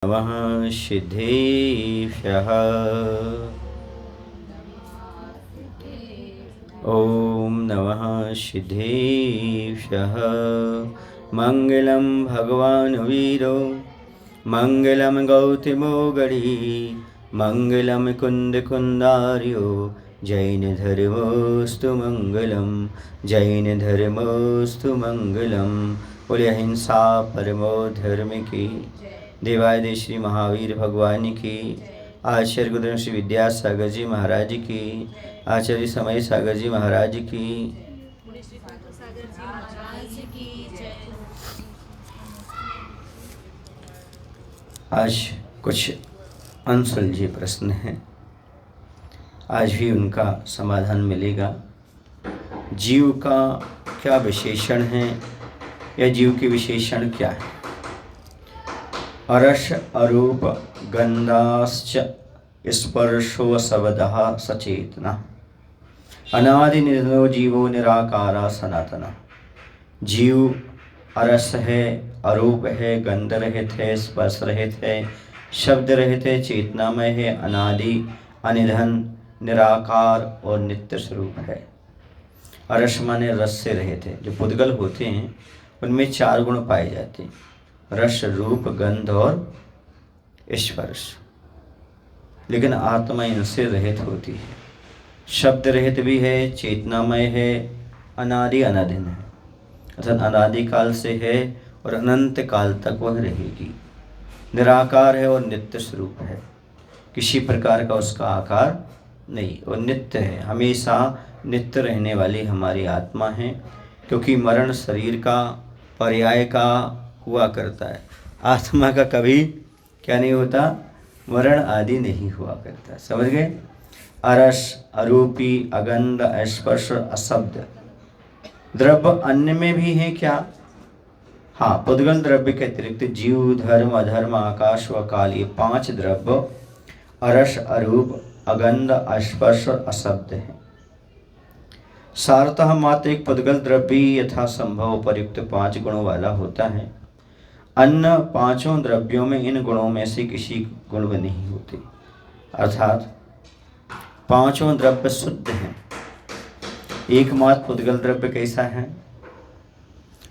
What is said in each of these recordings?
नमः सिद्धेभ्यः। ॐ नमः सिद्धेभ्यः। मङ्गलं भगवान् वीरो मङ्गलं गौतमो गणी मङ्गलं कुन्दकुन्दार्यो जैनधर्मोऽस्तु मङ्गलं जैनधर्मोऽस्तु मङ्गलं। बोले अहिंसा परमो धर्म की। देवादिदेव श्री महावीर भगवान की। आचार्य गुरुदेव श्री विद्यासागर जी महाराज की। आचार्य समय सागर जी महाराज की। आज कुछ अनसुलझे प्रश्न हैं, आज भी उनका समाधान मिलेगा। जीव का क्या विशेषण है या जीव के विशेषण क्या है? अरस अरूप गंधाश्च स्पर्शो शब्दः सचेतना अनादि निर्णयो जीवो निराकारा सनातना। जीव अरस है, अरूप है, गंध रहित है, स्पर्श रहित है, शब्द रहित है, चेतनामय है, अनादि अनिधन निराकार और नित्य स्वरूप है। अरस माने रस से रहित है। जो पुद्गल होते हैं उनमें चार गुण पाए जाते हैं, रस, रूप, गंध और स्पर्श। लेकिन आत्मा इनसे रहित होती है, शब्द रहित भी है, चेतनामय है, अनादि अनादिन है, अर्थात अनादि काल से है और अनंत काल तक वह रहेगी। निराकार है और नित्य स्वरूप है, किसी प्रकार का उसका आकार नहीं, और नित्य है, हमेशा नित्य रहने वाली हमारी आत्मा है। क्योंकि मरण शरीर का पर्याय का हुआ करता है, आत्मा का कभी क्या नहीं होता, मरण आदि नहीं हुआ करता। समझ गए? अरस, अरूपी, अगंध, स्पर्श, अशब्द द्रव्य अन्य में भी है क्या? हाँ, पुद्गल द्रव्य के अतिरिक्त जीव, धर्म, अधर्म, आकाश व काल, ये पांच द्रव्य अरस, अरूप, अगंध, स्पर्श और अशब्द है। सारतः मात्र एक पुद्गल द्रव्य यथा संभव उपयुक्त पांच गुणों वाला होता है। अन्य पांचों द्रव्यों में इन गुणों में से किसी गुण में नहीं होते, अर्थात पांचों द्रव्य शुद्ध हैं। एकमात्र पुद्गल द्रव्य कैसा है?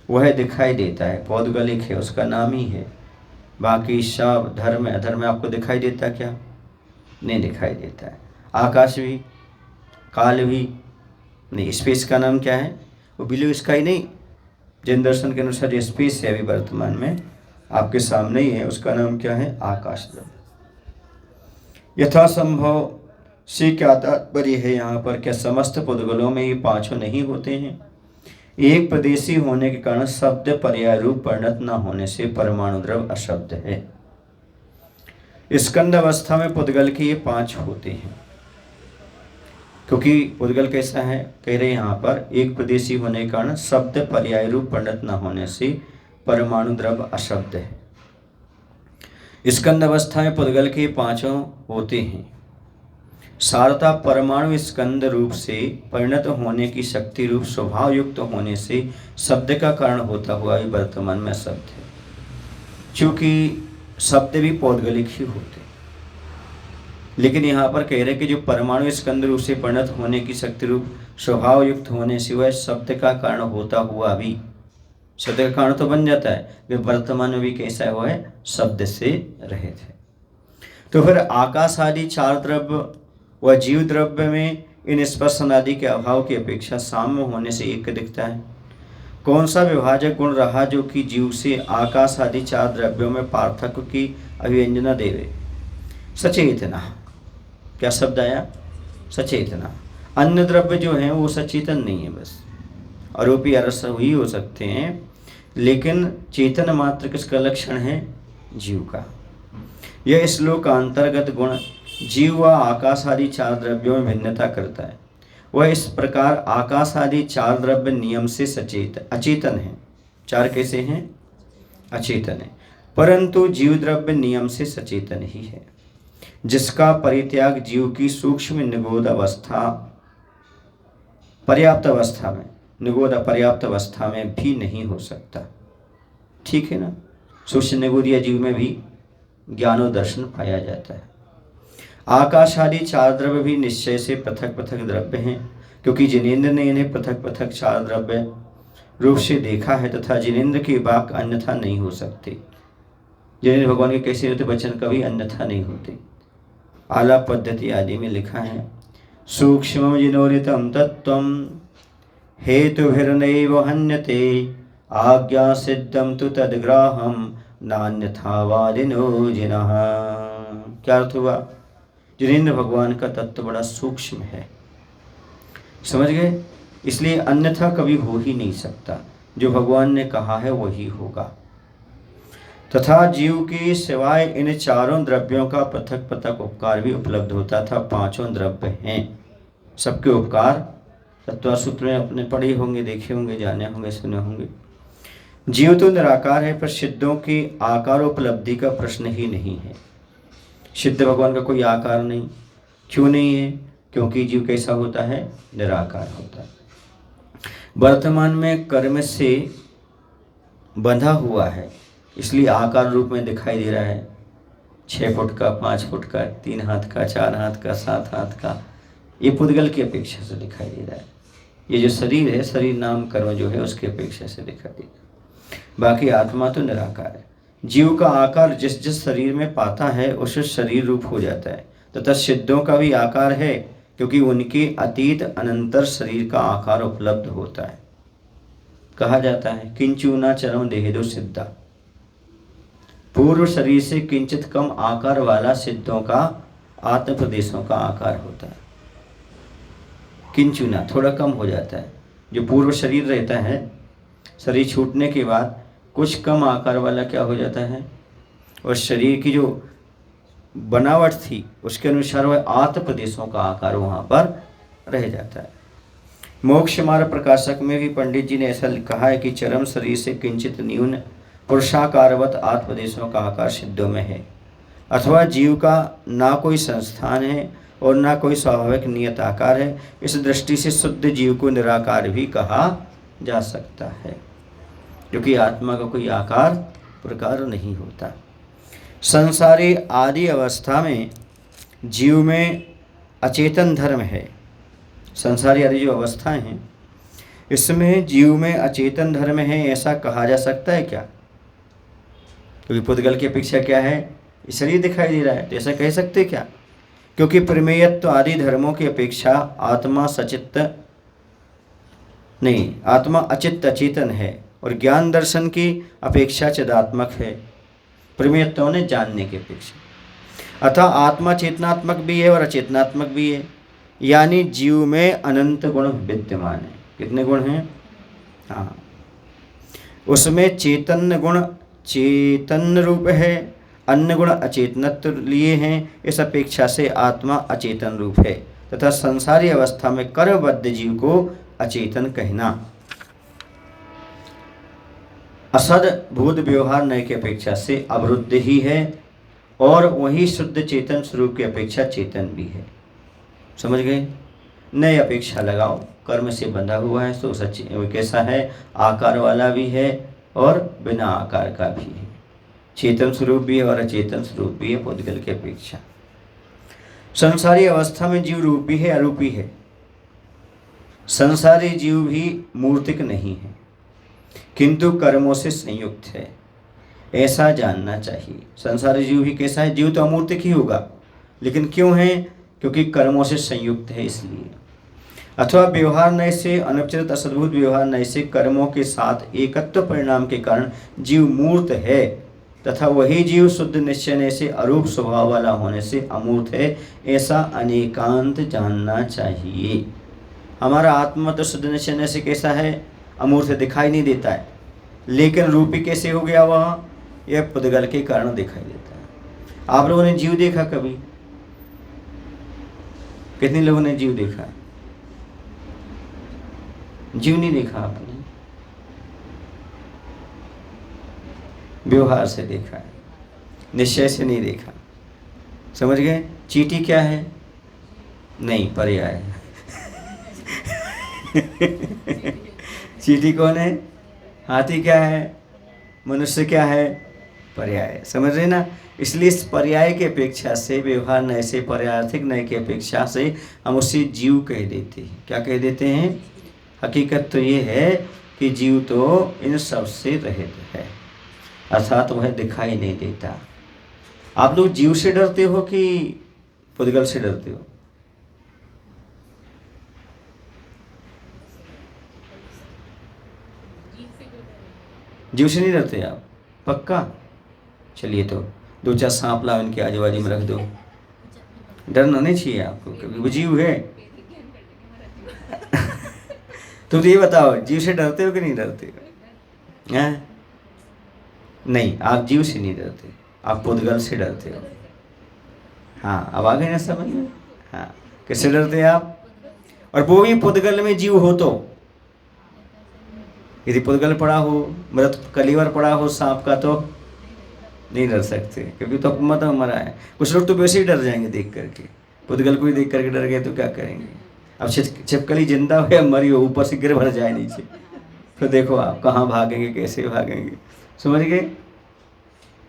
वह दिखाई देता है, पौद्गलिक है, उसका नाम ही है। बाकी सब धर्म अधर्म आपको दिखाई देता क्या? नहीं दिखाई देता है। आकाश भी, काल भी नहीं। स्पेस का नाम क्या है? वो ब्लू स्काई नहीं, जैन दर्शन के अनुसार जो स्पेस है अभी वर्तमान में आपके सामने ही है, उसका नाम क्या है? आकाश द्रव्य। यथासंभव से क्या तात्पर्य है यहाँ पर? क्या समस्त पुद्गलों में ये पांचों नहीं होते हैं? एक प्रदेशी होने के कारण शब्द पर्याय रूप परिणत न होने से परमाणु द्रव्य अशब्द है। स्कंद अवस्था में पुद्गल के ये पांच होते हैं। क्योंकि पुद्गल कैसा है? कह रहे यहाँ पर एक प्रदेशी होने के कारण शब्द पर्याय रूप परिणत न होने से परमाणु द्रव्य अशब्द है। स्कंद अवस्था में पुद्गल के पांचों होते हैं। सारता परमाणु स्कंद रूप से परिणत होने की शक्ति रूप स्वभाव युक्त होने से शब्द का कारण होता हुआ भी वर्तमान में शब्द है। चूंकि शब्द भी पौद्गलिक ही होते, लेकिन यहाँ पर कह रहे कि जो परमाणु स्कंद रूप से परिणत होने की शक्ति रूप स्वभाव युक्त होने से वह शब्द का कारण होता हुआ भी, शब्द का कारण तो बन जाता है, वे वर्तमान में भी कैसा है? वो है शब्द से रहित है। तो फिर आकाश आदि चार द्रव्य व जीव द्रव्य में इन स्पर्शन आदि के अभाव की अपेक्षा साम्य होने से एक दिखता है। कौन सा विभाजक गुण रहा जो कि जीव से आकाश आदि चार द्रव्यों में पार्थक्य की अभिव्यंजना देवे? सचेतना। क्या शब्द आया? सचेतना। अन्य द्रव्य जो हैं वो सचेतन नहीं है, बस अरूपी अरस ही हो सकते हैं, लेकिन चेतन मात्र किसका लक्षण है? जीव का। यह श्लोक का अंतर्गत गुण जीव व आकाश आदि चार द्रव्यों में भिन्नता करता है। वह इस प्रकार आकाश आदि चार द्रव्य नियम से अचेतन है। चार कैसे हैं? अचेतन है, परंतु जीव द्रव्य नियम से सचेतन ही है, जिसका परित्याग जीव की सूक्ष्म निगोद अवस्था पर्याप्त अवस्था में, निगोद अपर्याप्त अवस्था में भी नहीं हो सकता। ठीक है ना? सूक्ष्म निगोद या जीव में भी ज्ञानोदर्शन पाया जाता है। आकाश आदि चार द्रव्य भी निश्चय से पृथक पृथक द्रव्य हैं, क्योंकि जिनेन्द्र ने इन्हें पृथक पृथक चार द्रव्य रूप से देखा है तथा जिनेन्द्र के वाक्य अन्यथा नहीं हो सकते। जिनेन्द्र भगवान के कैसे होते वचन कभी अन्यथा नहीं होते। आलाप पद्धति आदि में लिखा है, सूक्ष्मं जिनोरितं तत्त्वं हेतुभिर्नैव हन्यते, आज्ञा सिद्धं तु तद्ग्राह्यं नान्यथा वादिनो जिनः। क्या अर्थ हुआ? जिनेन्द्र भगवान का तत्व बड़ा सूक्ष्म है, समझ गए? इसलिए अन्यथा कभी हो ही नहीं सकता। जो भगवान ने कहा है वही होगा। तथा जीव के सिवाय इन चारों द्रव्यों का पृथक पृथक उपकार भी उपलब्ध होता था। पांचों द्रव्य हैं, सबके उपकार तत्वसूत्र में अपने पढ़े होंगे, देखे होंगे, जाने होंगे, सुने होंगे। जीव तो निराकार है, पर सिद्धों के आकार उपलब्धि का प्रश्न ही नहीं है। सिद्ध भगवान का कोई आकार नहीं। क्यों नहीं है? क्योंकि जीव कैसा होता है? निराकार होता है। वर्तमान में कर्म से बंधा हुआ है, इसलिए आकार रूप में दिखाई दे रहा है। 6 फुट का, 5 फुट का, 3 हाथ का, 4 हाथ का, 7 हाथ का, ये पुद्गल की अपेक्षा से दिखाई दे रहा है। ये जो शरीर है, शरीर नाम कर्म जो है उसकी अपेक्षा से दिखाई दे रहा है। बाकी आत्मा तो निराकार है। जीव का आकार जिस जिस शरीर में पाता है उस शरीर रूप हो जाता है। तथा सिद्धों का भी आकार है, क्योंकि उनके अतीत अनंतर शरीर का आकार उपलब्ध होता है। कहा जाता है किंचुना चरम देहेदो सिद्धा, पूर्व शरीर से किंचित कम आकार वाला सिद्धों का आत्म प्रदेशों का आकार होता है। किंचुना थोड़ा कम हो जाता है। जो पूर्व शरीर रहता है, शरीर छूटने के बाद कुछ कम आकार वाला क्या हो जाता है, और शरीर की जो बनावट थी उसके अनुसार वह आत्म प्रदेशों का आकार वहाँ पर रह जाता है। मोक्ष मार्ग प्रकाशक में भी पंडित जी ने ऐसा कहा है कि चरम शरीर से किंचित न्यून पुरुषाकारवत आत्म प्रदेशों का आकार सिद्धों में है। अथवा जीव का ना कोई संस्थान है और ना कोई स्वाभाविक नियत आकार है। इस दृष्टि से शुद्ध जीव को निराकार भी कहा जा सकता है, क्योंकि आत्मा का कोई आकार प्रकार नहीं होता। संसारी आदि अवस्था में जीव में अचेतन धर्म है। संसारी आदि जो अवस्थाएं हैं इसमें जीव में अचेतन धर्म है, ऐसा कहा जा सकता है क्या? क्योंकि पुद्गल की अपेक्षा क्या है? शरीर दिखाई दे रहा है, तो ऐसा कह सकते क्या? क्योंकि प्रमेयत्व आदि धर्मों की अपेक्षा आत्मा सचित्त नहीं, आत्मा अचित्त अचेतन है, और ज्ञान दर्शन की अपेक्षा चिदात्मक है। प्रमेयत्व ने जानने की अपेक्षा। अतः आत्मा चेतनात्मक भी है और अचेतनात्मक भी है, यानी जीव में अनंत गुण विद्यमान है। कितने गुण हैं? हाँ, उसमें चेतन गुण चेतन रूप है, अन्य गुण अचेतनत्व लिए हैं। इस अपेक्षा से आत्मा अचेतन रूप है, तथा संसारी अवस्था में कर्मबद्ध जीव को अचेतन कहना असद भूत व्यवहार नए की अपेक्षा से अवरुद्ध ही है, और वही शुद्ध चेतन स्वरूप की अपेक्षा चेतन भी है। समझ गए? नए अपेक्षा लगाओ, कर्म से बंधा हुआ है तो सच कैसा है? आकार वाला भी है और बिना आकार का भी है, चेतन स्वरूप भी है और अचेतन स्वरूप भी है पुद्गल की अपेक्षा। संसारी अवस्था में जीव रूपी है अरूपी है। संसारी जीव भी मूर्तिक नहीं है, किंतु कर्मों से संयुक्त है, ऐसा जानना चाहिए। संसारी जीव भी कैसा है? जीव तो अमूर्तिक ही होगा, लेकिन क्यों है? क्योंकि कर्मों से संयुक्त है इसलिए। अथवा व्यवहार नय से, अनुपचित असद्भुत व्यवहार नय से कर्मों के साथ एकत्व परिणाम के कारण जीव मूर्त है, तथा वही जीव शुद्ध निश्चय से अरूप स्वभाव वाला होने से अमूर्त है, ऐसा अनेकांत जानना चाहिए। हमारा आत्मा तो शुद्ध निश्चय से कैसा है? अमूर्त दिखाई नहीं देता है, लेकिन रूपी कैसे हो गया वह? यह पुद्गल के कारण दिखाई देता है। आप लोगों ने जीव देखा कभी? कितने लोगों ने जीव देखा? जीव नहीं देखा आपने, व्यवहार से देखा है, निश्चय से नहीं देखा। समझ गए? चींटी क्या है? नहीं, पर्याय है। चींटी कौन है? हाथी क्या है? मनुष्य क्या है? पर्याय, समझ रहे ना। इसलिए इस पर्याय की अपेक्षा से, व्यवहार नय से, पर्यायर्थिक नय की अपेक्षा से हम उसे जीव कह देते हैं। क्या कह देते हैं? हकीकत तो ये है कि जीव तो इन सब से रहित है, अर्थात वह दिखाई नहीं देता। आप लोग जीव से डरते हो कि पुद्गल से डरते हो? जीव से नहीं डरते आप? पक्का? चलिए तो दो चार सांप लाओ, इनके आजू बाजू में रख दो। डरना नहीं चाहिए आपको, क्योंकि वो जीव है। तो ये बताओ, जीव से डरते हो कि नहीं डरते हो? हैं? नहीं, आप जीव से नहीं डरते, आप पुद्गल से डरते हो। हाँ, अब आ गए ना समझ में? हाँ, किससे डरते हैं आप? और वो भी पुद्गल में जीव हो तो। यदि पुद्गल पड़ा हो, मृत कलीवर पड़ा हो सांप का, तो नहीं डर सकते, क्योंकि तो मत मरा है। कुछ लोग तो वैसे ही डर जाएंगे देख करके, पुद्गल को ही देख करके डर गए तो क्या करेंगे? अब छिपकली जिंदा हो या मरी हो, ऊपर से गिर भर जाए नीचे, तो देखो आप कहाँ भागेंगे, कैसे भागेंगे, समझ गए?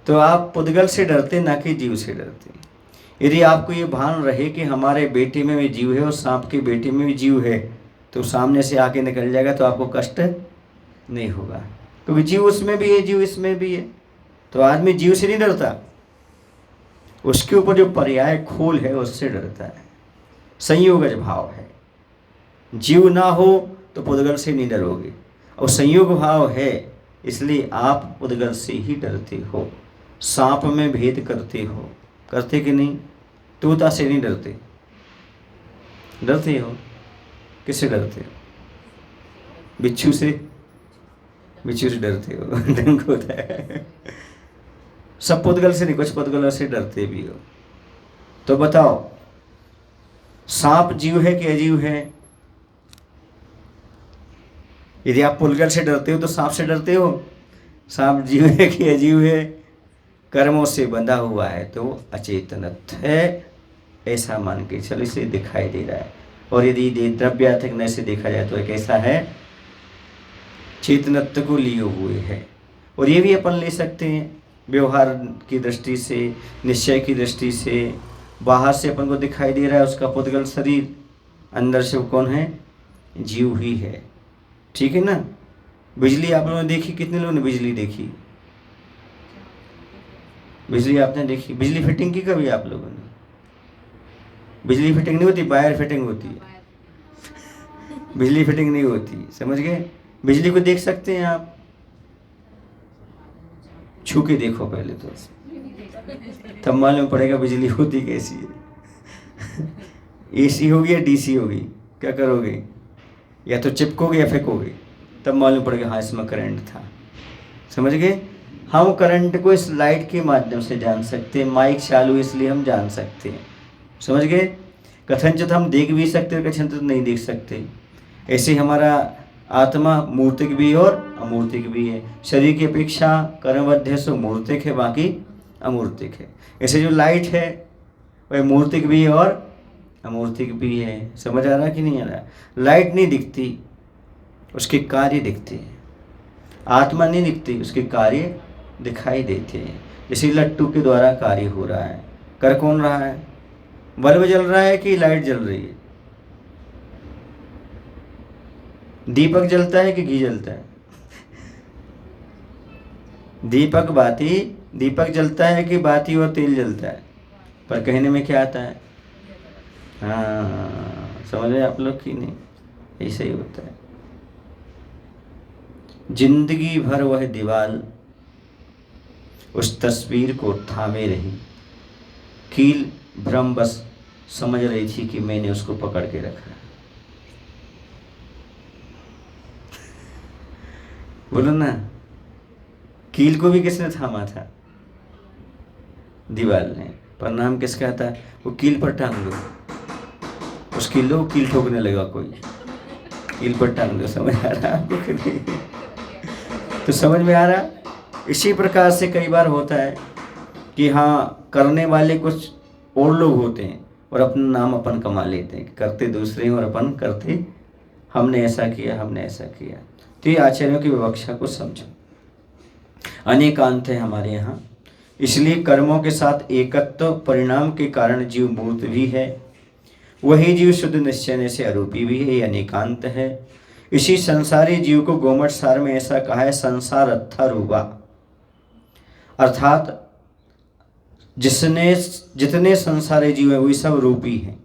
तो आप पुद्गल से डरते, ना कि जीव से डरते। यदि आपको ये भान रहे कि हमारे बेटे में भी जीव है और सांप के बेटे में भी जीव है, तो सामने से आके निकल जाएगा तो आपको कष्ट नहीं होगा, क्योंकि जीव उसमें भी है, जीव इसमें भी है। तो आदमी जीव से नहीं डरता, उसके ऊपर जो पर्याय खोल है उससे डरता है। संयोगज भाव है। जीव ना हो तो पुद्गल से नहीं डरोगे, और संयोग भाव है इसलिए आप पुद्गल से ही डरते हो। सांप में भेद करते हो, करते कि नहीं? तोता से नहीं डरते? डरते हो? किससे डरते हो? बिच्छू से? बिच्छू से डरते हो? डंक होता है। सब पुद्गल से नहीं, कुछ पुद्गलों से डरते भी हो। तो बताओ, सांप जीव है कि अजीव है? यदि आप पुद्गल से डरते हो तो सांप से डरते हो? सांप जीव है कि अजीव है? कर्मों से बंधा हुआ है तो अचेतनत है, ऐसा मान के चलो, इसे दिखाई दे रहा है। और यदि द्रव्यात्मक नय से देखा जाए तो एक ऐसा है, चेतनत्व को लिए हुए है। और ये भी अपन ले सकते हैं व्यवहार की दृष्टि से, निश्चय की दृष्टि से। बाहर से अपन को दिखाई दे रहा है उसका पुद्गल शरीर, अंदर से वो कौन है? जीव ही है, ठीक है ना। बिजली आप लोगों ने देखी? कितने लोगों ने बिजली देखी? बिजली आपने देखी? बिजली फिटिंग की कभी आप लोगों ने? बिजली फिटिंग नहीं होती, वायर फिटिंग होती है, बिजली फिटिंग नहीं होती, समझ गए? बिजली को देख सकते हैं आप? छू के देखो पहले तो, तब मालूम पड़ेगा बिजली होती कैसी है। एसी होगी या डीसी होगी, क्या करोगे? या तो चिपकोगे या फेंकोगे, तब मालूम पड़ेगा हाँ इसमें करंट था, समझ गए? हम करंट को इस लाइट के माध्यम से जान सकते हैं, माइक चालू इसलिए हम जान सकते हैं, समझ गए? कथनचित हम देख भी सकते हैं, कथनचित नहीं देख सकते। ऐसे हमारा आत्मा मूर्तिक भी और अमूर्तिक भी है। शरीर की अपेक्षा कर्मबद्ध सो मूर्तिक है, बाकी अमूर्तिक है। ऐसे जो लाइट है वह मूर्तिक भी है और अमूर्तिक भी है। समझ आ रहा कि नहीं आ रहा? लाइट नहीं दिखती, उसके कार्य दिखते हैं। आत्मा नहीं दिखती, उसके कार्य दिखाई देते हैं। जैसे लट्टू के द्वारा कार्य हो रहा है। कर कौन रहा है? बल्ब जल रहा है कि लाइट जल रही है? दीपक जलता है कि घी जलता है? दीपक बाती, दीपक जलता है कि बाती और तेल जलता है? पर कहने में क्या आता है? हाँ, समझ रहे आप लोग कि नहीं? ऐसा ही होता है। जिंदगी भर वह दीवाल उस तस्वीर को थामे रही, कील भ्रम बस समझ रही थी कि मैंने उसको पकड़ के रखा। बोलो ना, कील को भी किसने थामा था? दीवाल ने। पर नाम किसका था? वो कील पर टांग दो, उस कील को कील ठोकने लगा कोई, कील पर टांग दो। समझ आ रहा आपको कि नहीं? तो समझ में आ रहा? इसी प्रकार से कई बार होता है कि हाँ, करने वाले कुछ और लोग होते हैं और अपना नाम अपन कमा लेते हैं, करते दूसरे हैं और अपन करते हमने ऐसा किया, हमने ऐसा किया। तो ये आचार्यों की विवक्षा को समझो। अनेकांत है हमारे यहाँ, इसलिए कर्मों के साथ एकत्व परिणाम के कारण जीव मूर्त भी है, वही जीव शुद्ध निश्चय से अरूपी भी है, यह एकांत है। इसी संसारी जीव को गोमठ सार में ऐसा कहा है, संसार अत्था रूपा, अर्थात जितने संसारी जीव है वही सब रूपी हैं।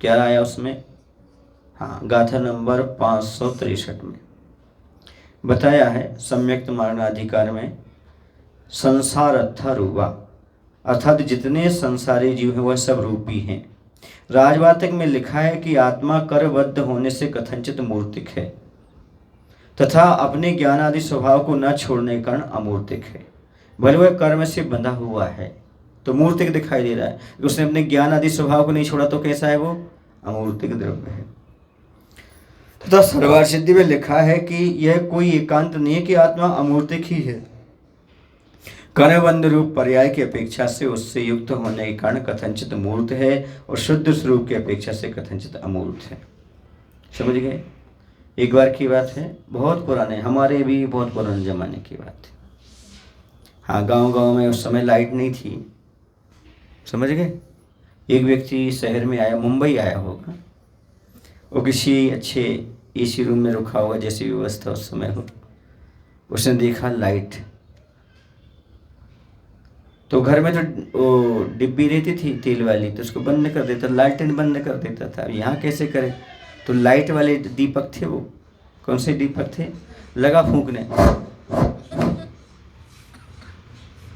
क्या आया उसमें? हाँ, गाथा नंबर 563 में बताया है सम्यक्त मार्गाधिकार में, संसार अत्था रूपा, अर्थात जितने संसारी जीव हैं वह सब रूपी हैं। राजवातक में लिखा है कि आत्मा करबद्ध होने से कथनचित मूर्तिक है तथा अपने ज्ञान आदि स्वभाव को न छोड़ने के कारण अमूर्तिक है। भले वह कर्म से बंधा हुआ है तो मूर्तिक दिखाई दे रहा है, उसने अपने ज्ञान आदि स्वभाव को नहीं छोड़ा तो कैसा है? वो अमूर्तिक द्रव्य है। तथा सर्वार सिद्धि में लिखा है कि यह कोई एकांत नहीं है कि आत्मा अमूर्तिक ही है, कर्मबंध रूप पर्याय की अपेक्षा से उससे युक्त होने के कारण कथनचित मूर्त है और शुद्ध स्वरूप की अपेक्षा से कथनचित अमूर्त है। समझ गए? एक बार की बात है, बहुत पुराने, हमारे भी बहुत पुराने जमाने की बात है। हाँ, गांव में उस समय लाइट नहीं थी। समझ गए? एक व्यक्ति शहर में आया, मुंबई आया होगा, वो किसी अच्छे एसी रूम में रुका होगा, जैसी व्यवस्था उस समय हो। उसने देखा लाइट, तो घर में तो वो डिब्बी रहती थी तेल वाली, तो उसको बंद कर देता, लालटेन बंद कर देता था। यहाँ कैसे करे? तो लाइट वाले दीपक थे, वो कौन से दीपक थे, लगा फूंकने,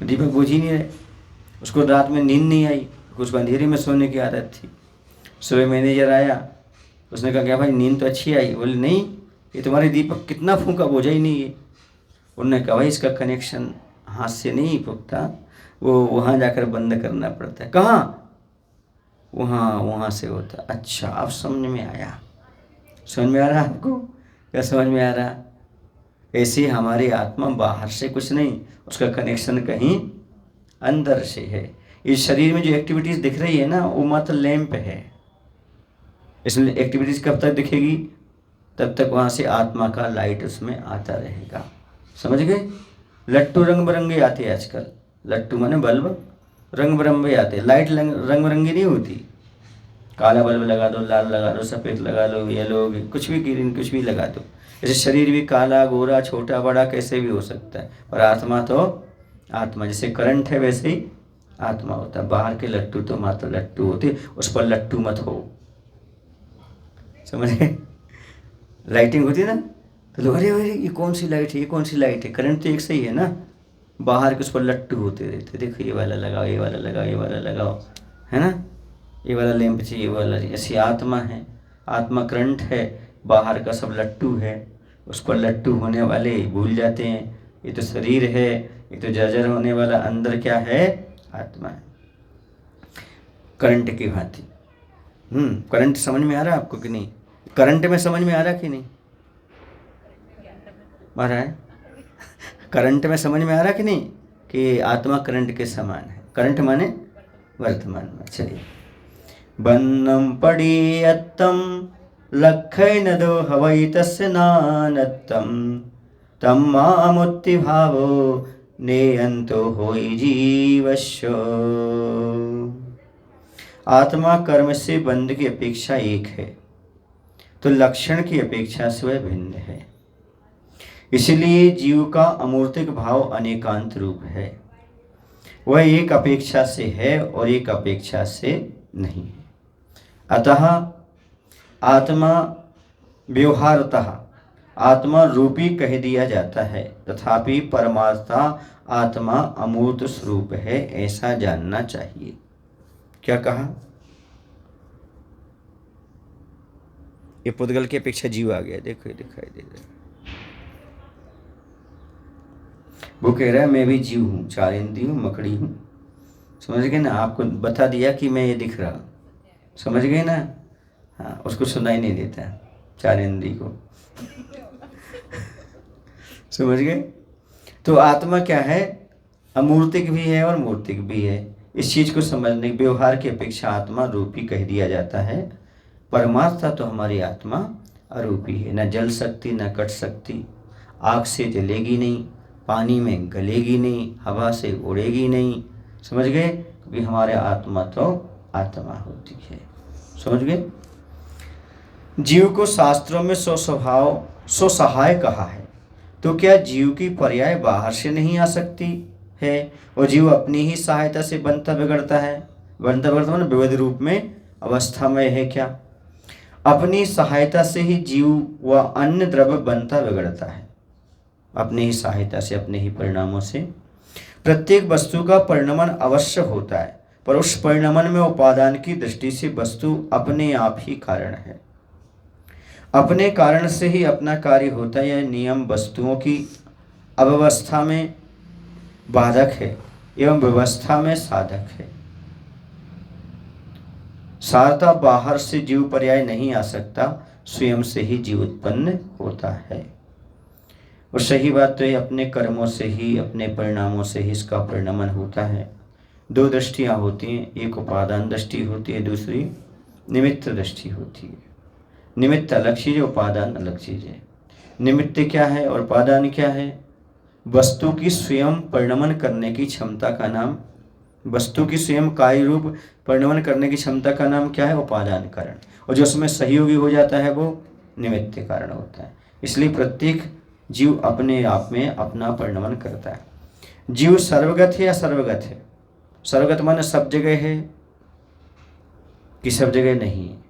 दीपक बुझ ही नहीं रहे। उसको रात में नींद नहीं आई, उसको अंधेरे में सोने की आदत थी। सुबह मैनेजर आया, उसने कहा क्या भाई नींद तो अच्छी आई? बोले नहीं, ये तुम्हारे दीपक कितना फूंका, बुझा ही नहीं है। उन्होंने कहा भाई इसका कनेक्शन हाथ से नहीं फूकता, वो वहाँ जाकर बंद करना पड़ता है। कहाँ? वहाँ से होता। अच्छा, अब समझ में आया। समझ में आ रहा आपको? क्या समझ में आ रहा? ऐसे हमारी आत्मा बाहर से कुछ नहीं, उसका कनेक्शन कहीं अंदर से है। इस शरीर में जो एक्टिविटीज़ दिख रही है ना, वो मात्र लैंप है। इसमें एक्टिविटीज़ कब तक दिखेगी? तब तक वहाँ से आत्मा का लाइट उसमें आता रहेगा। समझ गए? लट्टू रंग बिरंगे आते हैं आजकल, लट्टू माने बल्ब, रंग बिरंगे आते हैं। लाइट रंग बिरंगी नहीं होती, काला बल्ब लगा दो, लाल लगा दो, सफ़ेद लगा लो, येलो, कुछ भी ग्रीन, कुछ भी लगा दो। जैसे शरीर भी काला गोरा छोटा बड़ा कैसे भी हो सकता है, पर आत्मा तो आत्मा, जैसे करंट है वैसे ही आत्मा होता है। बाहर के लट्टू तो मात्र लट्टू होते, उस पर लट्टू मत हो। समझ गए? लाइटिंग होती है ना, तो लोग अरे अरे ये कौन सी लाइट है, ये कौन सी लाइट है? करंट तो एक सही है ना, बाहर के उस पर लट्टू होते रहते, देखो ये वाला लगाओ, ये वाला लगाओ, ये वाला लगाओ, है ना, ये वाला लैंप चाहिए, ये वाला। ऐसी आत्मा है, आत्मा करंट है, बाहर का सब लट्टू है, उस पर लट्टू होने वाले भूल जाते हैं। ये तो शरीर है, ये तो जर्जर होने वाला, अंदर क्या है? आत्मा है, करंट की भांति। करंट समझ में आ रहा है आपको कि नहीं? करंट में समझ में आ रहा कि नहीं आ रहा है? करंट में समझ में आ रहा कि नहीं कि आत्मा करंट के समान है? करंट माने वर्तमान में। चलिए, बन्नम पड़ियत्तम लखै नदो हवै तस्य नानत्तम तम मामुत्ति भावो नेयंतो होई जीवस्यो। आत्मा कर्म से बंध की अपेक्षा एक है, तो लक्षण की अपेक्षा से वह भिन्न है। इसलिए जीव का अमूर्तिक भाव अनेकांत रूप है, वह एक अपेक्षा से है और एक अपेक्षा से नहीं। अतः आत्मा व्यवहारतः आत्मा रूपी कह दिया जाता है, तथापि परमात्मा आत्मा अमूर्त स्वरूप है, ऐसा जानना चाहिए। क्या कहा? ये पुद्गल की अपेक्षा जीव आ गया, देखो ये दिखाई दे रहा है। वो कह रहा है मैं भी जीव हूँ, चार इंद्रिय हूँ, मकड़ी हूँ। समझ गए ना? आपको बता दिया कि मैं ये दिख रहा हूँ, समझ गए ना? हाँ, उसको सुनाई नहीं देता चार इंद्रिय को। समझ गए? तो आत्मा क्या है? अमूर्तिक भी है और मूर्तिक भी है। इस चीज को समझने, व्यवहार की अपेक्षा आत्मा रूपी कह दिया जाता है। परमात्मा तो हमारी आत्मा अरूपी है, न जल सकती, न कट सकती, आग से जलेगी नहीं, पानी में गलेगी नहीं, हवा से उड़ेगी नहीं। समझ गए? क्योंकि हमारे आत्मा तो आत्मा होती है। समझ गए? जीव को शास्त्रों में स्वस्वभाव स्वसहाय कहा है, तो क्या जीव की पर्याय बाहर से नहीं आ सकती है? और जीव अपनी ही सहायता से बनता बिगड़ता है। बनता बिगड़ता मतलब विविध रूप में अवस्था में है क्या? अपनी सहायता से ही जीव व अन्य द्रव्य बनता बिगड़ता है। अपनी ही सहायता से, अपने ही परिणामों से। प्रत्येक वस्तु का परिणमन अवश्य होता है, पर उस परिणमन में उपादान की दृष्टि से वस्तु अपने आप ही कारण है। अपने कारण से ही अपना कार्य होता है। यह नियम वस्तुओं की अव्यवस्था में बाधक है एवं व्यवस्था में साधक है। सारता बाहर से जीव पर्याय नहीं आ सकता, स्वयं से ही जीव उत्पन्न होता है। और सही बात तो ये अपने कर्मों से ही, अपने परिणामों से ही इसका परिणमन होता है। दो दृष्टियां होती हैं, एक उपादान दृष्टि होती है, दूसरी निमित्त दृष्टि होती है। निमित्त अलग चीज है, उपादान अलग चीज है। निमित्त क्या है और उपादान क्या है? वस्तु की स्वयं परिणमन करने की क्षमता का नाम, वस्तु की स्वयं कार्य रूप परिणमन करने की क्षमता का नाम क्या है? उपादान कारण। और जो उसमें सहयोगी हो जाता है वो निमित्त कारण होता है। इसलिए प्रत्येक जीव अपने आप में अपना परिणमन करता है। जीव सर्वगत है या सर्वगत है? सर्वगत माने सब जगह है कि सब जगह नहीं है।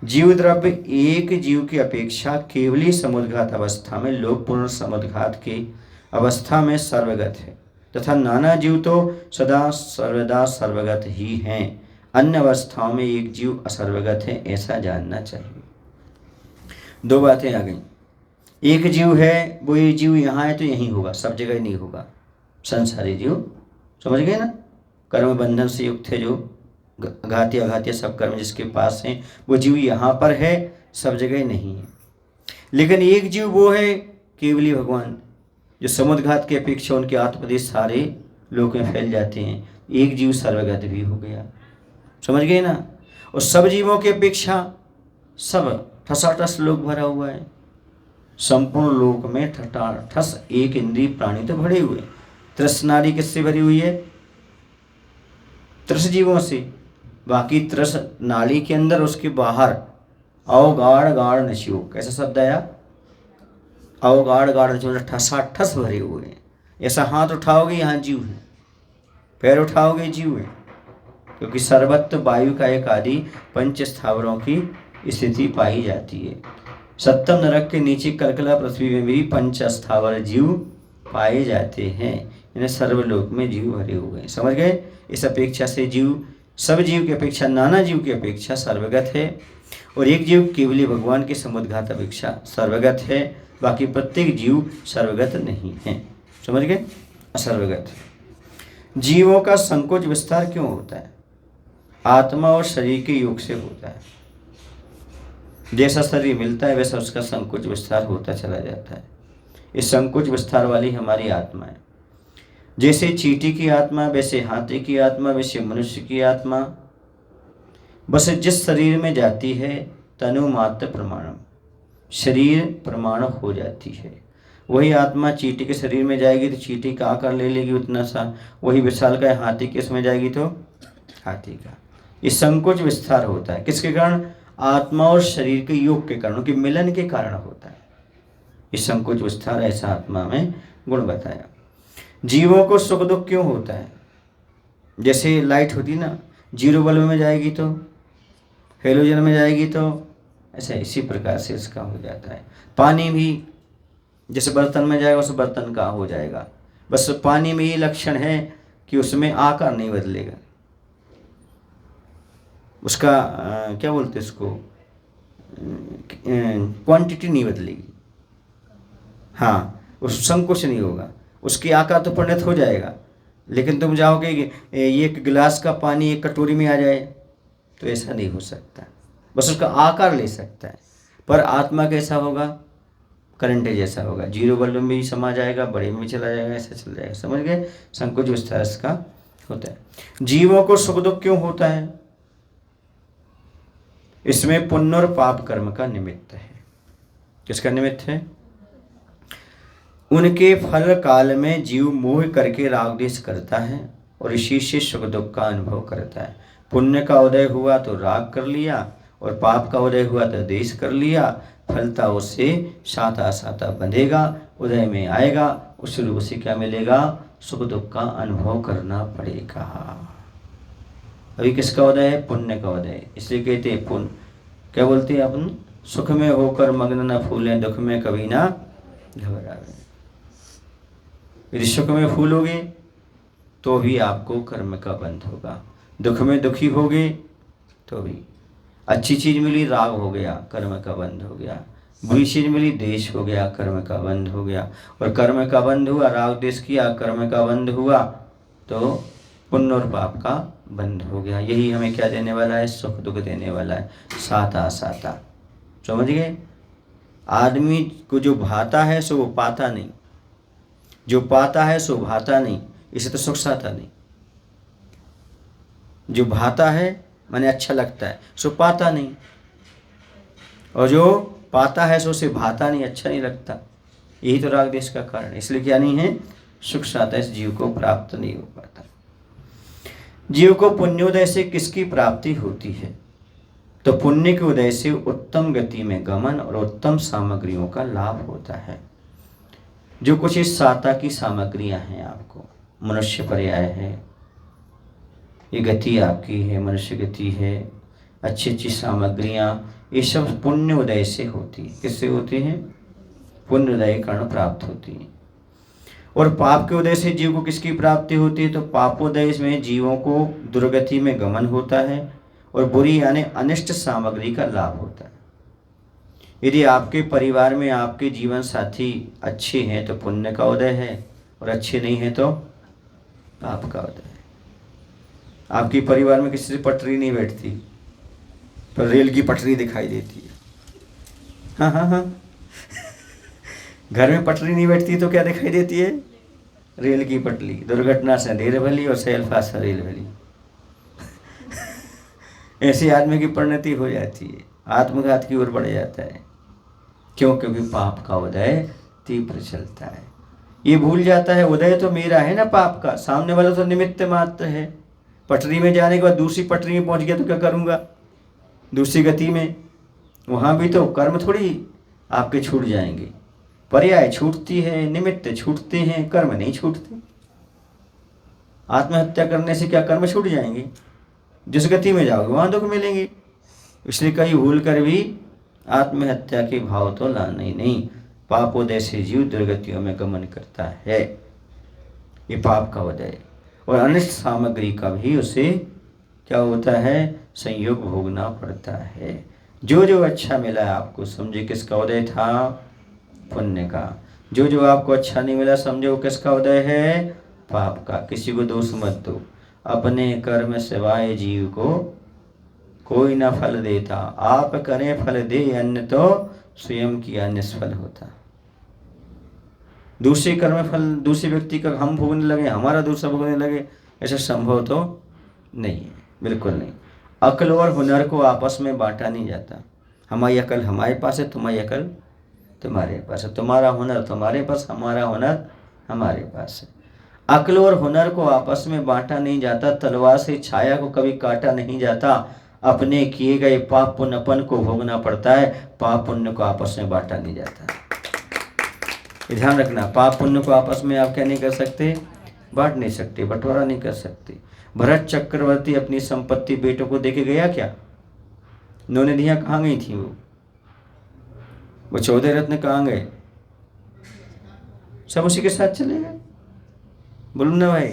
जीव द्रव्य एक जीव की अपेक्षा केवली समुद्घात अवस्था में, लोकपूर्ण समुद्घात की अवस्था में सर्वगत है, तथा नाना जीव तो सदा सर्वदा सर्वगत ही हैं। अन्य अवस्थाओं में एक जीव असर्वगत है, ऐसा जानना चाहिए। दो बातें आ गई। एक जीव है, वो ये जीव यहाँ है तो यहीं होगा, सब जगह नहीं होगा। संसारी जीव, समझ गए ना? कर्म बंधन से युक्त है, जो घातीय अघातीय सब कर्म जिसके पास हैं, वो जीव यहाँ पर है, सब जगह नहीं है। लेकिन एक जीव वो है केवली भगवान, जो समुद्घात की अपेक्षा उनके आत्मदेश सारे लोक में फैल जाते हैं। एक जीव सर्वगत भी हो गया। समझ गए ना? और सब जीवों की अपेक्षा सब ठसाठस लोक भरा हुआ है। संपूर्ण लोक में ठस एक इंद्रिय प्राणी तो भरे हुए। तृष्णादि किससे भरी हुई है? तृष जीवों से। बाकी तृष नाड़ी के अंदर, उसके बाहर अवगाढ़ गाढ़ नशियो, कैसा शब्द आया? अवगाढ़ गाढ़ नशियो, ठसाठस भरे हुए हैं। ऐसा हाथ उठाओगे यहाँ जीव है, पैर उठाओगे जीव है, क्योंकि सर्वत्र वायु का एक आदि पंच स्थावरों की स्थिति पाई जाती है। सप्तम नरक के नीचे कलकला पृथ्वी में भी पंच स्थावर जीव पाए जाते हैं। इन्हें सर्वलोक में जीव भरे हुए हैं। समझ गए? इस अपेक्षा से जीव सब जीव की अपेक्षा, नाना जीव की अपेक्षा सर्वगत है। और एक जीव केवली भगवान के समुद्घात अपेक्षा सर्वगत है। बाकी प्रत्येक जीव सर्वगत नहीं है। समझ गए? असर्वगत। जीवों का संकोच विस्तार क्यों होता है? आत्मा और शरीर के योग से होता है। जैसा शरीर मिलता है वैसा उसका संकोच विस्तार होता चला जाता है। इस संकोच विस्तार वाली हमारी आत्मा है। जैसे चींटी की आत्मा, वैसे हाथी की आत्मा, वैसे मनुष्य की आत्मा। बस जिस शरीर में जाती है तनु मात्र प्रमाणम, शरीर प्रमाण हो जाती है। वही आत्मा चींटी के शरीर में जाएगी तो चींटी का आकार ले लेगी उतना सा। वही विशाल का हाथी के उसमें जाएगी तो हाथी का। इस संकोच विस्तार होता है किसके कारण? आत्मा और शरीर के योग के कारण, उनके मिलन के कारण होता है। इस संकोच विस्तार ऐसा आत्मा में गुण बताया। जीवों को सुख दुख क्यों होता है? जैसे लाइट होती ना, जीरो बल्ब में जाएगी तो, हेलोजन में जाएगी तो, ऐसा इसी प्रकार से इसका हो जाता है। पानी भी जैसे बर्तन में जाएगा उस बर्तन का हो जाएगा। बस पानी में ये लक्षण है कि उसमें आकार नहीं बदलेगा, उसका क्या बोलते हैं इसको, क्वांटिटी नहीं बदलेगी। हाँ, उस संकोच नहीं होगा, उसकी आकार तो परिणत हो जाएगा। लेकिन तुम जाओगे ये एक गिलास का पानी एक कटोरी में आ जाए तो ऐसा नहीं हो सकता। बस उसका आकार ले सकता है। पर आत्मा कैसा होगा? करंट जैसा होगा, जीरो बल्ब में भी समा जाएगा, बड़े में भी चला जाएगा, ऐसा चल जाएगा। समझ गए? संकोच विस्तार इसका होता है। जीवों को सुख दुख क्यों होता है? इसमें पुण्य और पाप कर्म का निमित्त है। किसका निमित्त है? उनके फल काल में जीव मोह करके राग द्वेष करता है और इसी से सुख दुख का अनुभव करता है। पुण्य का उदय हुआ तो राग कर लिया और पाप का उदय हुआ तो द्वेष कर लिया, फलता उससे साता साता बंधेगा, उदय में आएगा, उस रूप से क्या मिलेगा? सुख दुख का अनुभव करना पड़ेगा। अभी किसका उदय है? पुण्य का उदय। इसलिए कहते हैं पुण्य, क्या बोलते हैं अपन? सुख में होकर मग्न न फूलें, दुख में कभी ना घबरावे। यदि सुख में फूलोगे तो भी आपको कर्म का बंध होगा, दुख में दुखी होगे तो भी। अच्छी चीज मिली राग हो गया, कर्म का बंध हो गया, बुरी चीज मिली देश हो गया, कर्म का बंध हो गया। और कर्म का बंध हुआ, राग देश किया, कर्म का बंध हुआ तो पुण्य और पाप का बंध हो गया। यही हमें क्या देने वाला है? सुख दुख देने वाला है, साता साता। समझ गए? आदमी को जो भाता है सो वो पाता नहीं, जो पाता है सो भाता नहीं, इसे तो सुख साता नहीं। जो भाता है माने अच्छा लगता है सो पाता नहीं, और जो पाता है सो उसे भाता नहीं, अच्छा नहीं लगता। यही तो राग देश का कारण है। इसलिए क्या नहीं है? सुख साता इस जीव को प्राप्त नहीं हो पाता। जीव को पुण्योदय से किसकी प्राप्ति होती है? तो पुण्य के उदय से उत्तम गति में गमन और उत्तम सामग्रियों का लाभ होता है। जो कुछ इस साता की सामग्रियां हैं, आपको मनुष्य पर्याय है, ये गति आपकी है, मनुष्य गति है, अच्छी अच्छी सामग्रियां, ये सब पुण्य उदय से होती है। किससे होती है? पुण्य उदय कारण प्राप्त होती है। और पाप के उदय से जीव को किसकी प्राप्ति होती है? तो पापोदय में जीवों को दुर्गति में गमन होता है और बुरी यानी अनिष्ट सामग्री का लाभ होता है। यदि आपके परिवार में आपके जीवन साथी अच्छे हैं तो पुण्य का उदय है, और अच्छे नहीं है तो पाप का उदय है। आपके परिवार में किसी से पटरी नहीं बैठती पर रेल की पटरी दिखाई देती है। हाँ हाँ हाँ घर में पटरी नहीं बैठती तो क्या दिखाई देती है? रेल की पटरी। दुर्घटना से देर भली और सेल्फा से रेल भली। ऐसे आदमी की परिणति हो जाती है, आत्मघात की ओर बढ़ जाता है। क्यों? क्योंकि पाप का उदय तीव्र चलता है। ये भूल जाता है उदय तो मेरा है ना पाप का, सामने वाला तो निमित्त मात्र है। पटरी में जाने के बाद दूसरी पटरी में पहुंच गया तो क्या करूंगा? दूसरी गति में, वहां भी तो कर्म थोड़ी आपके छूट जाएंगे। पर्याय छूटती है, निमित्त छूटते हैं, कर्म नहीं छूटते। आत्महत्या करने से क्या कर्म छूट जाएंगे? जिस गति में जाओगे वहां दुख मिलेंगे। इसलिए कहीं भूल कर भी आत्महत्या के भाव तो लाना ही नहीं। पापोदय से जीव दुर्गतियों में गमन करता है, ये पाप का उदय। और अनिष्ट सामग्री का भी उसे क्या होता है? संयोग भोगना पड़ता है। जो जो अच्छा मिला है आपको, समझे किसका उदय था? पुण्य का। जो जो आपको अच्छा नहीं मिला, समझो किसका उदय है? पाप का। किसी को दोष मत दो, अपने कर्म सिवाय जीव को कोई ना फल देता। आप करें फल दे अन्य तो स्वयं किया निष्फल होता। दूसरे कर्म फल दूसरे व्यक्ति का हम भोगने लगे, हमारा दूसरा भोगने लगे, ऐसा संभव तो नहीं है, बिल्कुल नहीं। अक्ल और हुनर को आपस में बांटा नहीं जाता। हमारी अकल हमारे पास है, तुम्हारी अकल तुम्हारे पास है, तुम्हारा हुनर तुम्हारे पास, हमारा हुनर हमारे पास है। अक्ल और हुनर को आपस में बांटा नहीं जाता। तलवार से छाया को कभी काटा नहीं जाता। अपने किए गए पाप पुण्यपन को भोगना पड़ता है, पाप पुण्य को आपस में बांटा नहीं जाता। ध्यान रखना, पाप पुण्य को आपस में आप क्या नहीं कर सकते? बांट नहीं सकते, बंटवारा नहीं कर सकते। भरत चक्रवर्ती अपनी संपत्ति बेटों को देके गया क्या? नौ निधियां कहाँ गई थी? वो 14 रत्न कहाँ गए? सब उसी के साथ चले गए। बोलो ना भाई,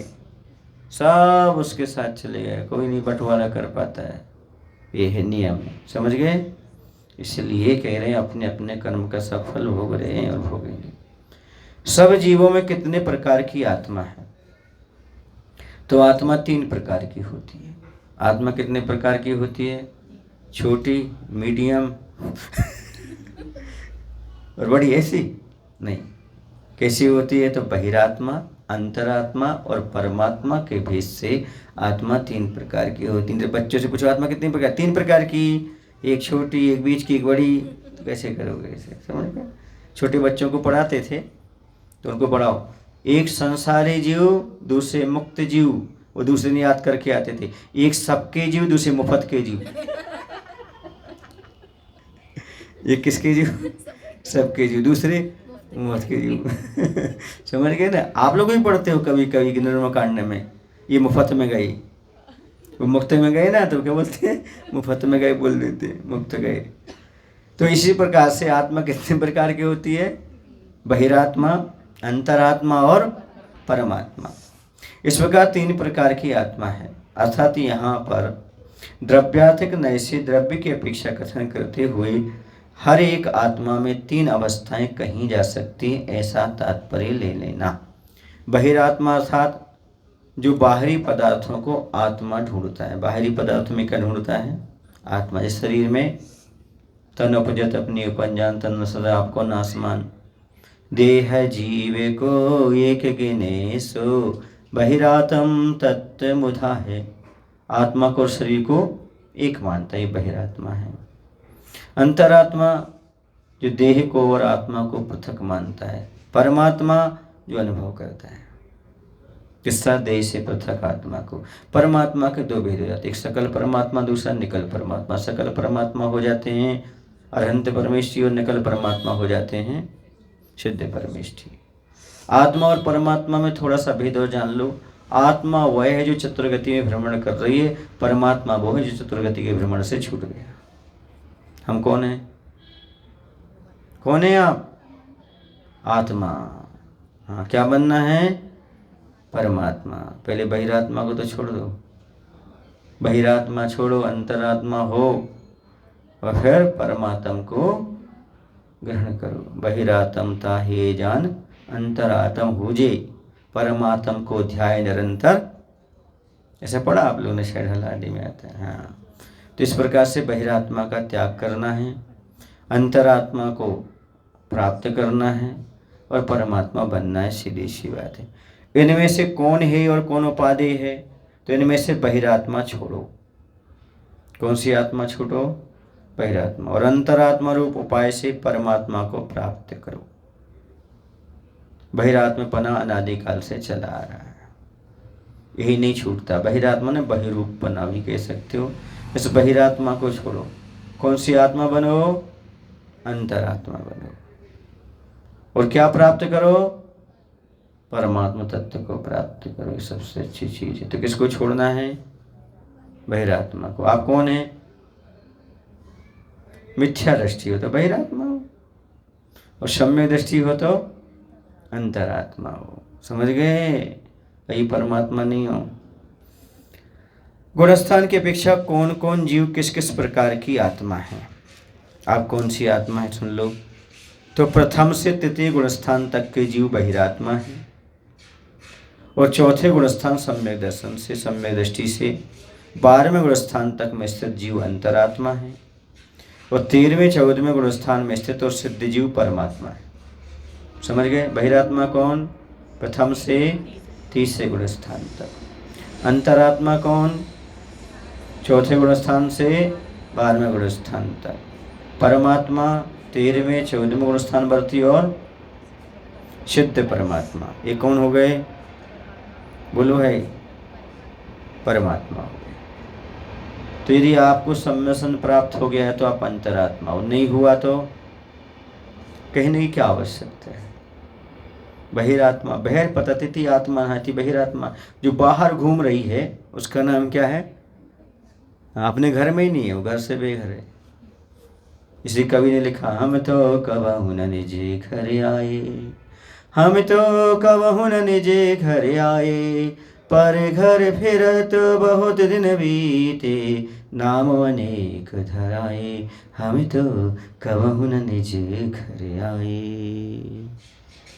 सब उसके साथ चले गए, कोई नहीं बंटवारा कर पाता है। ये है नियम, समझ गए? इसलिए कह रहे हैं अपने अपने कर्म का सफल भोग रहे हैं और भोगेंगे। सब जीवों में कितने प्रकार की आत्मा है? तो आत्मा 3 प्रकार की होती है। आत्मा कितने प्रकार की होती है? छोटी, मीडियम और बड़ी ऐसी नहीं। कैसी होती है? तो बहिरात्मा, अंतरात्मा और परमात्मा के भेद से आत्मा 3 प्रकार की होती है। बच्चों से पूछो आत्मा कितनी प्रकार? 3 प्रकार की, एक छोटी, एक बीच की, एक बड़ी। तो कैसे करोगे इसे? समझ गए? छोटे बच्चों को पढ़ाते थे तो उनको बढ़ाओ। एक संसारी जीव, दूसरे मुक्त जीव, वो दूसरे ने याद करके आते थे। एक सबके जीव, दूसरे मुफ्त के जीव। एक किसके जीव? सबके जीव, दूसरे मुफ्त के जीव। समझ गए ना? आप लोग भी पढ़ते हो कभी कभी निर्मल कांड में, ये मुफ्त में गई, वो मुक्त में गए ना, तो क्या बोलते हैं? मुफ्त में गए बोल देते, मुक्त गए। तो इसी प्रकार से आत्मा कितने प्रकार की होती है? बहिरात्मा, अंतरात्मा और परमात्मा। इस प्रकार 3 प्रकार की आत्मा है। अर्थात यहाँ पर द्रव्यार्थिक नैसे द्रव्य की अपेक्षा कथन करते हुए हर एक आत्मा में 3 अवस्थाएं कही जा सकती हैं, ऐसा तात्पर्य ले लेना। बहिरात्मा अर्थात जो बाहरी पदार्थों को आत्मा ढूंढता है। बाहरी पदार्थों में क्या ढूंढता है? आत्मा। इस शरीर में तन उपजत अपनी उपंजान, तन सदा आपको नासमान, देह जीव को एक गिने सो, बहिरात्म तत्व मुधा है। आत्मा को और शरीर को एक मानता है, बहिरात्मा है। अंतरात्मा जो देह को और आत्मा को पृथक मानता है। परमात्मा जो अनुभव करता है, किसका? देह से पृथक आत्मा को। परमात्मा के 2 भेद हो जाते, एक सकल परमात्मा, दूसरा निकल परमात्मा। सकल परमात्मा हो जाते हैं अरहंत परमेष्ठी और निकल परमात्मा हो जाते हैं सिद्ध परमेष्ठी। आत्मा और परमात्मा में थोड़ा सा भेद और जान लो। आत्मा वह है जो चतुर्गति में भ्रमण कर रही है, परमात्मा वो है जो चतुर्गति के भ्रमण से छूट गया। हम कौन है? कौन है आप? आत्मा। हाँ, क्या बनना है? परमात्मा। पहले बहिरात्मा को तो छोड़ दो, बहिरात्मा छोड़ो, अंतरात्मा हो और फिर परमात्मा को ग्रहण करो। बहिरात्म ताहे जान, अंतरात्म हुजे, परमात्म को ध्याय निरंतर। ऐसा पढ़ा आप लोगों ने, शायद हलाडी में आता है। हाँ, तो इस प्रकार से बहिरात्मा का त्याग करना है, अंतरात्मा को प्राप्त करना है और परमात्मा बनना है। सीधी सी बात है। इनमें से कौन है और कौन उपादेय है? तो इनमें से बहिरात्मा छोड़ो। कौन सी आत्मा छोड़ो? बहिरात्मा। और अंतरात्मा रूप उपाय से परमात्मा को प्राप्त करो। बहिरात्मा पना अनादिकाल से चला आ रहा है, यही नहीं छूटता। बहिरात्मा ने बहिरूप पना भी कह सकते हो। इस बहिरात्मा को छोड़ो, कौन सी आत्मा बनो? अंतरात्मा बनो। और क्या प्राप्त करो? परमात्मा तत्व को प्राप्त करो। ये सबसे अच्छी चीज है। तो किसको छोड़ना है? बहिरात्मा को। आप कौन है? मिथ्या दृष्टि हो तो बहिरात्मा हो, और सम्यक दृष्टि हो तो अंतरात्मा हो। समझ गए? कहीं परमात्मा नहीं हो। गुणस्थान की अपेक्षा कौन कौन जीव किस किस प्रकार की आत्मा है? आप कौन सी आत्मा है सुन लो। तो प्रथम से तृतीय गुणस्थान तक के जीव बहिरात्मा है, और चौथे गुणस्थान सम्यक दर्शन से, सम्यक दृष्टि से 12वें गुणस्थान तक में स्थित जीव अंतरात्मा है, और 13वें 14वें गुणस्थान में स्थित और सिद्ध जीव परमात्मा है। समझ गए? बहिरात्मा कौन? प्रथम से तीसरे गुणस्थान तक। अंतरात्मा कौन? चौथे गुणस्थान से 12वें गुणस्थान तक। परमात्मा 13वें 14वें गुणस्थान वर्ती और सिद्ध परमात्मा। ये कौन हो गए? बोलो है परमात्मा हो गए। तो यदि आपको सम्यसन प्राप्त हो गया है तो आप अंतरात्मा हो, नहीं हुआ तो कहने की क्या आवश्यकता है? बहिरात्मा। बहिर पतति आत्मा नाति बहिरात्मा। जो बाहर घूम रही है उसका नाम क्या है? अपने घर में ही नहीं है, वो घर से बेघर है। इसी कवि ने लिखा, हम तो कबहु न निजे घर आए, हम तो कबहु न निजे घर आए, पर घर फिरत बहुत दिन बीते, नाम अनेक धराए, हम तो कबहु न निजे घर आए।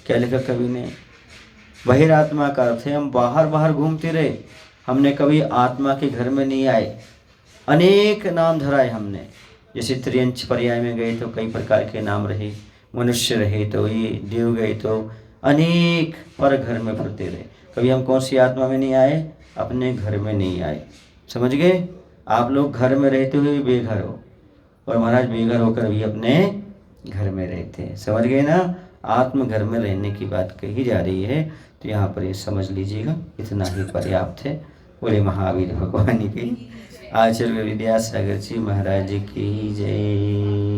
क्या लिखा कवि ने? बहिरात्मा का अर्थ है हम बाहर बाहर घूमते रहे, हमने कभी आत्मा के घर में नहीं आए। अनेक नाम धराए हमने, जैसे त्रियंच पर्याय में गए तो कई प्रकार के नाम रहे, मनुष्य रहे तो ये, देव गए तो अनेक, पर घर में फिरते रहे। कभी हम कौन सी आत्मा में नहीं आए? अपने घर में नहीं आए। समझ गए? आप लोग घर में रहते हुए भी बेघर हो, और महाराज बेघर होकर भी अपने घर में रहते हैं। समझ गए ना? आत्म घर में रहने की बात कही जा रही है। तो यहाँ पर ये समझ लीजिएगा, इतना ही पर्याप्त है। बोले महावीर भगवान की, आचार्य विद्यासागर जी महाराज की जय।